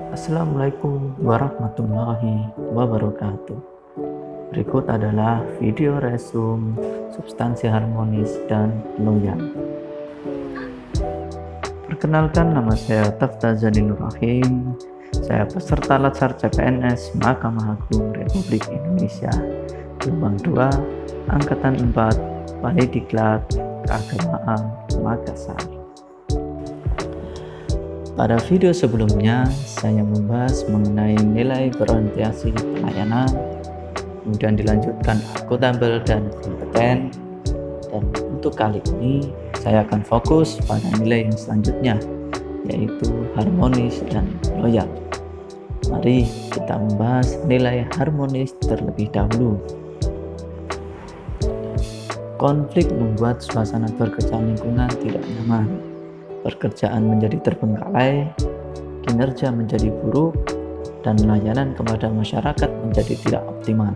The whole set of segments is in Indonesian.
Assalamualaikum warahmatullahi wabarakatuh. Berikut adalah video resume substansi harmonis dan loyal. Perkenalkan, nama saya Tafta Zaninur Rahim. Saya peserta Latsar CPNS Mahkamah Agung Republik Indonesia Gelombang 2 Angkatan 4 Palediklat Keagamaan Makassar. Pada video sebelumnya, saya membahas mengenai nilai berorientasi pelayanan, kemudian dilanjutkan akuntabel dan kompeten, dan untuk kali ini saya akan fokus pada nilai yang selanjutnya, yaitu harmonis dan loyal. Mari kita membahas nilai harmonis terlebih dahulu. Konflik membuat suasana pekerjaan lingkungan tidak nyaman. Pekerjaan menjadi terbengkalai, kinerja menjadi buruk, dan layanan kepada masyarakat menjadi tidak optimal.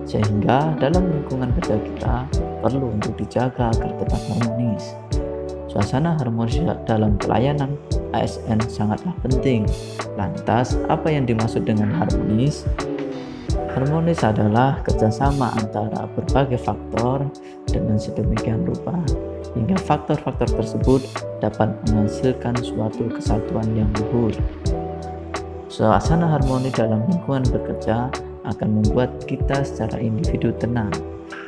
Sehingga dalam lingkungan kerja kita perlu untuk dijaga agar tetap harmonis. Suasana harmonis dalam pelayanan ASN sangatlah penting. Lantas, apa yang dimaksud dengan harmonis? Harmonis adalah kerjasama antara berbagai faktor dengan sedemikian rupa hingga faktor-faktor tersebut dapat menghasilkan suatu kesatuan yang luhur. Suasana harmoni dalam lingkungan bekerja akan membuat kita secara individu tenang,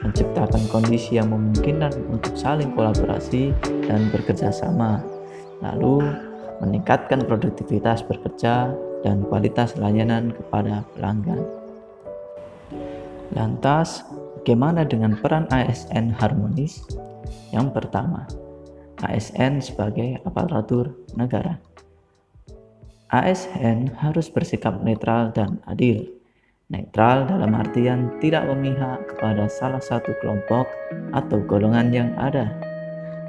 menciptakan kondisi yang memungkinkan untuk saling kolaborasi dan bekerja sama, lalu meningkatkan produktivitas bekerja dan kualitas layanan kepada pelanggan. Lantas, bagaimana dengan peran ASN harmonis? Yang pertama, ASN sebagai aparatur negara. ASN harus bersikap netral dan adil. Netral dalam artian tidak memihak kepada salah satu kelompok atau golongan yang ada.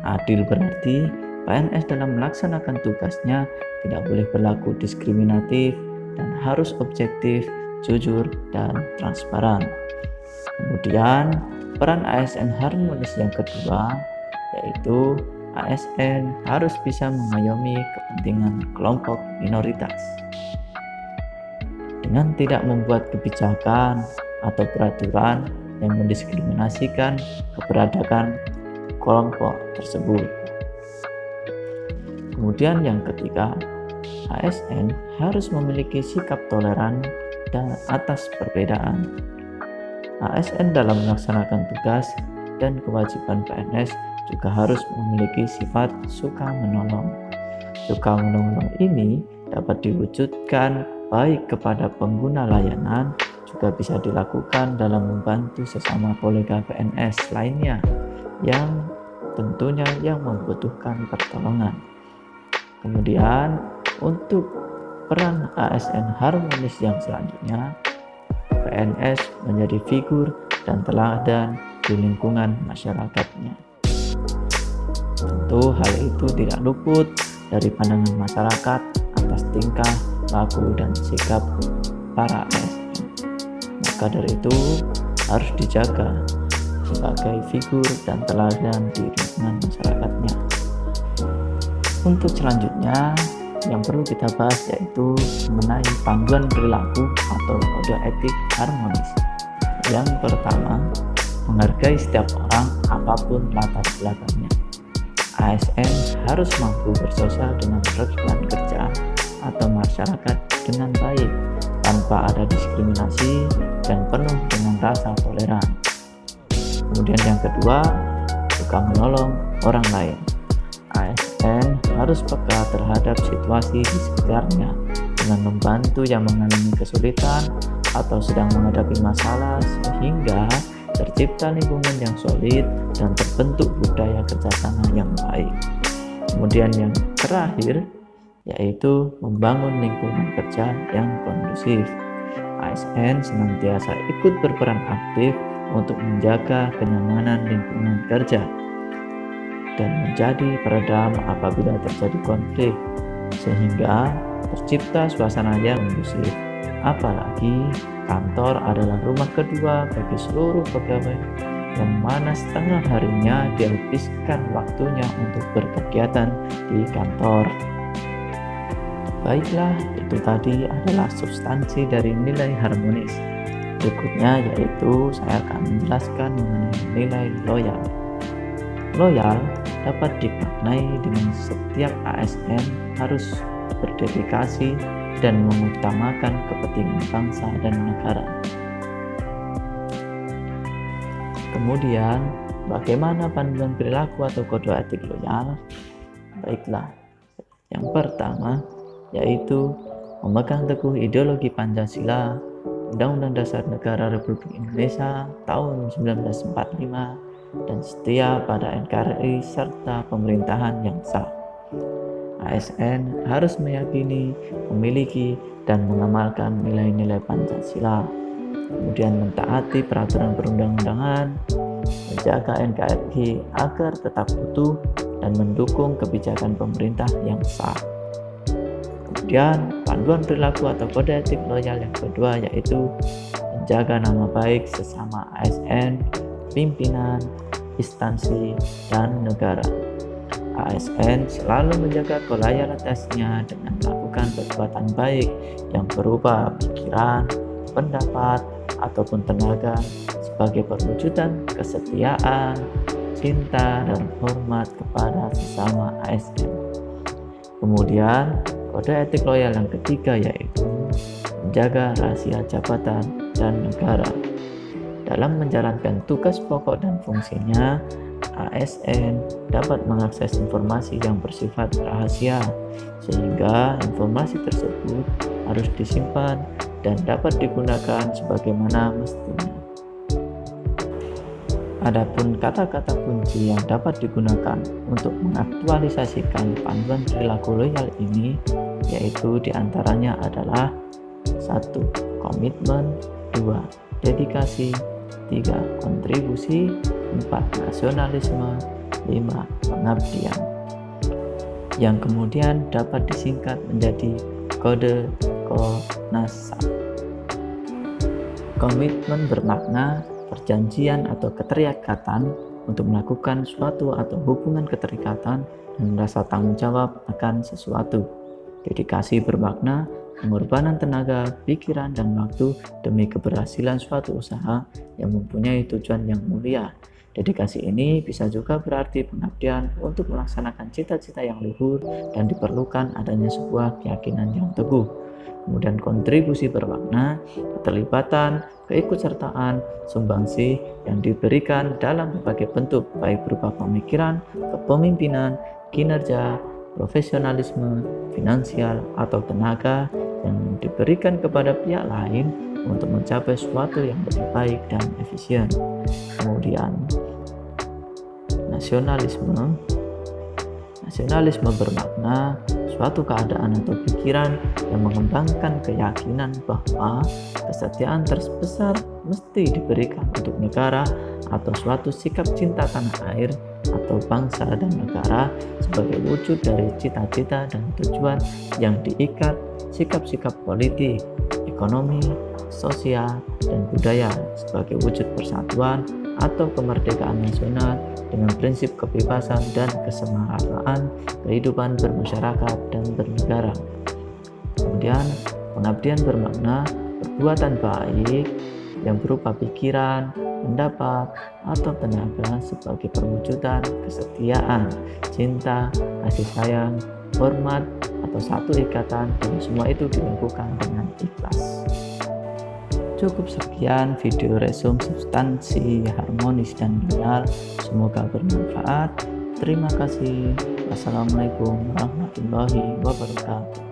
Adil berarti PNS dalam melaksanakan tugasnya tidak boleh berlaku diskriminatif dan harus objektif, jujur, dan transparan. Kemudian, peran ASN harmonis yang kedua, yaitu ASN harus bisa mengayomi kepentingan kelompok minoritas. Dengan tidak membuat kebijakan atau peraturan yang mendiskriminasikan keberadaan kelompok tersebut. Kemudian yang ketiga, ASN harus memiliki sikap toleran dan atas perbedaan. ASN dalam melaksanakan tugas dan kewajiban PNS juga harus memiliki sifat suka menolong. Suka menolong ini dapat diwujudkan baik kepada pengguna layanan, juga bisa dilakukan dalam membantu sesama kolega PNS lainnya yang tentunya yang membutuhkan pertolongan. Kemudian untuk peran ASN harmonis yang selanjutnya, PNS menjadi figur dan teladan di lingkungan masyarakatnya. Tentu hal itu tidak luput dari pandangan masyarakat atas tingkah, laku, dan sikap para ASN. Maka dari itu harus dijaga sebagai figur dan teladan di lingkungan masyarakatnya. Untuk selanjutnya yang perlu kita bahas yaitu mengenai panduan perilaku atau kode etik harmonis. Yang pertama, menghargai setiap orang apapun latar belakangnya. ASN harus mampu bersosial dengan rekan kerja atau masyarakat dengan baik tanpa ada diskriminasi dan penuh dengan rasa toleran. Kemudian yang kedua, suka menolong orang lain. ASN harus peka terhadap situasi di sekitarnya dengan membantu yang mengalami kesulitan atau sedang menghadapi masalah sehingga tercipta lingkungan yang solid dan terbentuk budaya kerjasama yang baik. Kemudian yang terakhir yaitu membangun lingkungan kerja yang kondusif. ASN senantiasa ikut berperan aktif untuk menjaga kenyamanan lingkungan kerja dan menjadi peredam apabila terjadi konflik, sehingga tercipta suasana yang kondusif. Apalagi kantor adalah rumah kedua bagi seluruh pegawai yang mana setengah harinya dihabiskan waktunya untuk berkegiatan di kantor. Baiklah, itu tadi adalah substansi dari nilai harmonis. Berikutnya yaitu saya akan menjelaskan mengenai nilai loyal. Loyal dapat dimaknai dengan setiap ASN harus berdedikasi dan mengutamakan kepentingan bangsa dan negara. Kemudian, bagaimana panduan perilaku atau kode etik loyal? Baiklah, yang pertama yaitu memegang teguh ideologi Pancasila, Undang-Undang Dasar Negara Republik Indonesia tahun 1945, dan setia pada NKRI serta pemerintahan yang sah. ASN harus meyakini, memiliki, dan mengamalkan nilai-nilai Pancasila, kemudian mentaati peraturan perundang-undangan, menjaga NKRI agar tetap utuh, dan mendukung kebijakan pemerintah yang sah. Kemudian panduan perilaku atau kode etik loyal yang kedua yaitu menjaga nama baik sesama ASN, pimpinan, instansi, dan negara. ASN selalu menjaga loyalitasnya dengan melakukan perbuatan baik yang berupa pikiran, pendapat, ataupun tenaga sebagai perwujudan kesetiaan, cinta, dan hormat kepada sesama ASN. Kemudian kode etik loyal yang ketiga yaitu menjaga rahasia jabatan dan negara. Dalam menjalankan tugas pokok dan fungsinya, ASN dapat mengakses informasi yang bersifat rahasia, sehingga informasi tersebut harus disimpan dan dapat digunakan sebagaimana mestinya. Adapun kata-kata kunci yang dapat digunakan untuk mengaktualisasikan panduan perilaku loyal ini yaitu diantaranya adalah 1. Komitmen, 2. Dedikasi, 3. Kontribusi, 4. Nasionalisme, 5. Pengabdian, yang kemudian dapat disingkat menjadi kode KONASAP. Komitmen bermakna perjanjian atau keterikatan untuk melakukan suatu atau hubungan keterikatan dan merasa tanggung jawab akan sesuatu. Dedikasi bermakna pengorbanan tenaga, pikiran, dan waktu demi keberhasilan suatu usaha yang mempunyai tujuan yang mulia. Dedikasi ini bisa juga berarti pengabdian untuk melaksanakan cita-cita yang luhur dan diperlukan adanya sebuah keyakinan yang teguh. Kemudian kontribusi bermakna keterlibatan, keikutsertaan, sumbangsih yang diberikan dalam berbagai bentuk baik berupa pemikiran, kepemimpinan, kinerja, profesionalisme, finansial, atau tenaga yang diberikan kepada pihak lain untuk mencapai sesuatu yang lebih baik dan efisien. Kemudian nasionalisme bermakna suatu keadaan atau pikiran yang mengembangkan keyakinan bahwa kesetiaan terbesar mesti diberikan untuk negara atau suatu sikap cinta tanah air atau bangsa dan negara sebagai wujud dari cita-cita dan tujuan yang diikat sikap-sikap politik, ekonomi, sosial, dan budaya sebagai wujud persatuan atau kemerdekaan nasional dengan prinsip kebebasan dan kesemarataan kehidupan bermasyarakat dan bernegara. Kemudian pengabdian bermakna perbuatan baik yang berupa pikiran, pendapat, atau tenaga sebagai perwujudan kesetiaan, cinta, kasih sayang, hormat, atau satu ikatan, dan semua itu dilakukan dengan ikhlas. Cukup sekian video resume substansi harmonis dan loyal, semoga bermanfaat. Terima kasih. Wassalamualaikum warahmatullahi wabarakatuh.